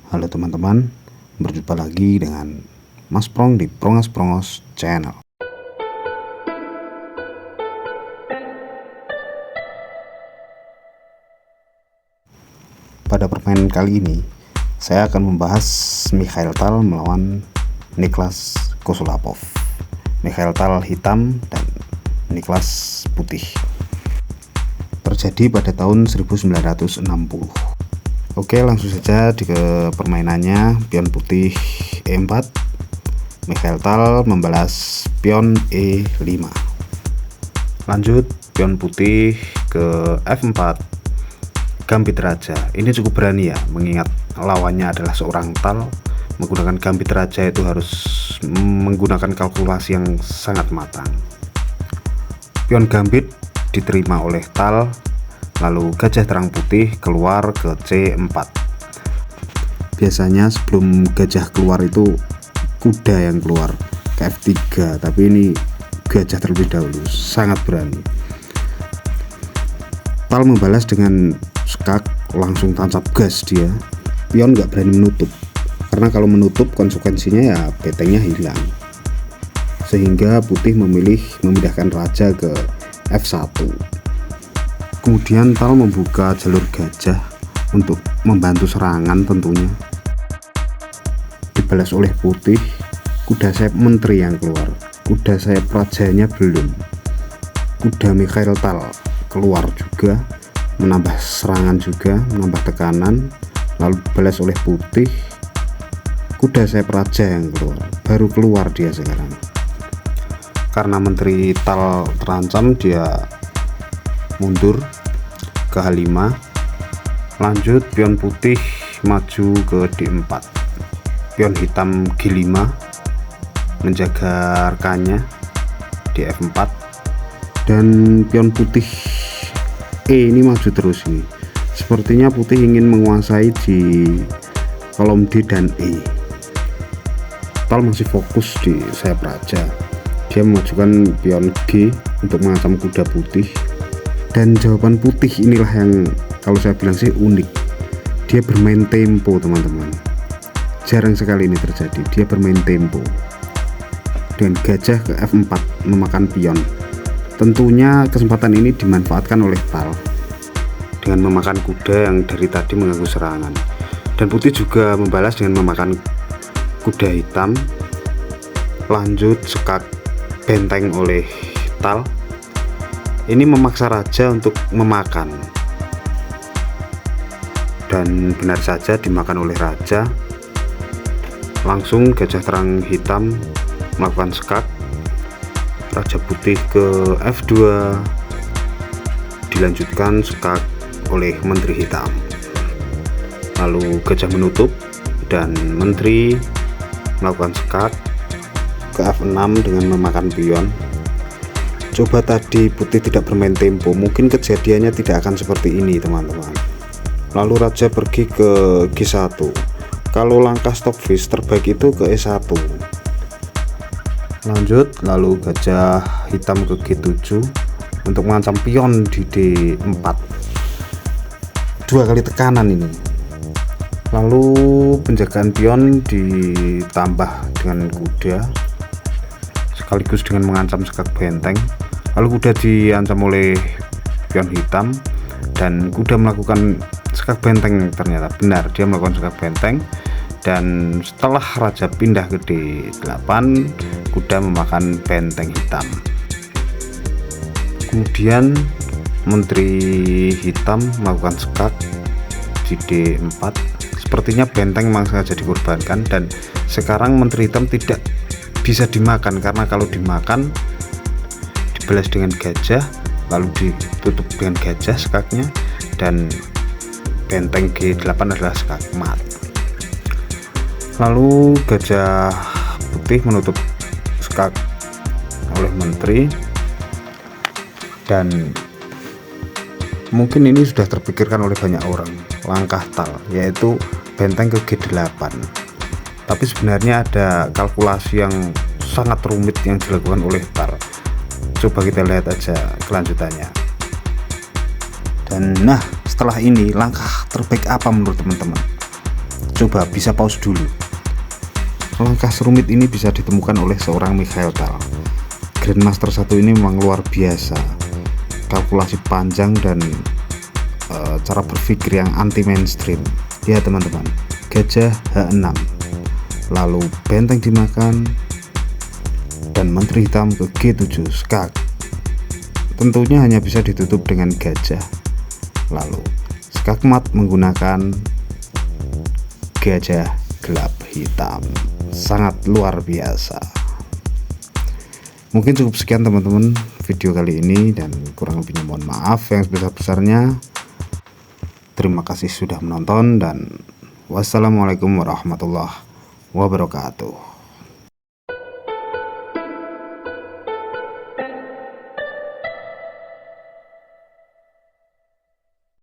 Halo teman-teman, berjumpa lagi dengan Mas Prong di Prongas Prongos Channel. Pada permainan kali ini, saya akan membahas Mikhail Tal melawan Niklas Kosulapov. Mikhail Tal hitam dan Niklas putih. Terjadi pada tahun 1960. Oke, langsung saja ke permainannya. Pion putih E4, Mikhail Tal membalas pion E5. Lanjut, pion putih ke F4, gambit raja. Ini cukup berani ya, mengingat lawannya adalah seorang Tal. Menggunakan gambit raja itu harus menggunakan kalkulasi yang sangat matang. Pion gambit diterima oleh Tal. Lalu gajah terang putih keluar ke C4. Biasanya sebelum gajah keluar itu kuda yang keluar ke F3, tapi ini gajah terlebih dahulu, sangat berani. Tal membalas dengan skak, langsung tancap gas dia. Pion nggak berani menutup, karena kalau menutup konsekuensinya ya betengnya hilang. Sehingga putih memilih memindahkan raja ke F1. Kemudian Tal membuka jalur gajah untuk membantu serangan tentunya. Dibalas oleh putih, kuda sayap menteri yang keluar. Kuda sayap rajanya belum. Kuda Mikhail Tal keluar juga, menambah serangan juga, menambah tekanan. Lalu dibalas oleh putih, kuda sayap raja yang keluar. Baru keluar dia sekarang. Karena menteri Tal terancam, dia mundur ke H5. Lanjut, pion putih maju ke D4, pion hitam G5 menjaga rekannya di F4, dan pion putih E ini maju terus. Ini sepertinya putih ingin menguasai di kolom D dan E. Tal masih fokus di sayap raja. Dia memajukan pion G untuk mengancam kuda putih. Dan jawaban putih inilah yang kalau saya bilang sih unik. Dia bermain tempo, teman-teman. Jarang sekali ini terjadi. Dia bermain tempo. Dan gajah ke F4 memakan pion. Tentunya kesempatan ini dimanfaatkan oleh Tal dengan memakan kuda yang dari tadi mengganggu serangan. Dan putih juga membalas dengan memakan kuda hitam. Lanjut, sekak benteng oleh Tal. Ini memaksa raja untuk memakan, dan benar saja dimakan oleh raja. Langsung gajah terang hitam melakukan skak, raja putih ke F2, dilanjutkan skak oleh menteri hitam. Lalu gajah menutup dan menteri melakukan skak ke F6 dengan memakan pion. Coba tadi putih tidak bermain tempo, mungkin kejadiannya tidak akan seperti ini, teman-teman. Lalu raja pergi ke G1. Kalau langkah stop fish terbaik itu ke E1. Lanjut, lalu gajah hitam ke G7 untuk mengancam pion di D4. Dua kali tekanan ini. Lalu penjagaan pion ditambah dengan kuda, sekaligus dengan mengancam sekak benteng. Lalu kuda diancam oleh pion hitam, dan kuda melakukan sekak benteng. Ternyata benar, dia melakukan sekak benteng. Dan setelah raja pindah ke D8, kuda memakan benteng hitam. Kemudian menteri hitam melakukan sekak di D4. Sepertinya benteng memang sengaja dikorbankan, dan sekarang menteri hitam tidak bisa dimakan, karena kalau dimakan dibalas dengan gajah, lalu ditutup dengan gajah skaknya, dan benteng G8 adalah skak mat. Lalu gajah putih menutup skak oleh menteri, dan mungkin ini sudah terpikirkan oleh banyak orang langkah Tal, yaitu benteng ke G8. Tapi sebenarnya ada kalkulasi yang sangat rumit yang dilakukan oleh Tal. Coba kita lihat aja kelanjutannya. Dan nah, setelah ini langkah terbaik apa menurut teman-teman? Coba bisa pause dulu. Langkah serumit ini bisa ditemukan oleh seorang Mikhail Tal. Grandmaster 1 ini memang luar biasa. Kalkulasi panjang dan cara berpikir yang anti mainstream. Ya teman-teman, gajah H6, lalu benteng dimakan, dan menteri hitam ke G7 skak. Tentunya hanya bisa ditutup dengan gajah. Lalu skakmat menggunakan gajah gelap hitam. Sangat luar biasa. Mungkin cukup sekian teman-teman video kali ini, dan kurang lebihnya mohon maaf yang sebesar-besarnya. Terima kasih sudah menonton, dan wassalamualaikum warahmatullahi wabarakatuh.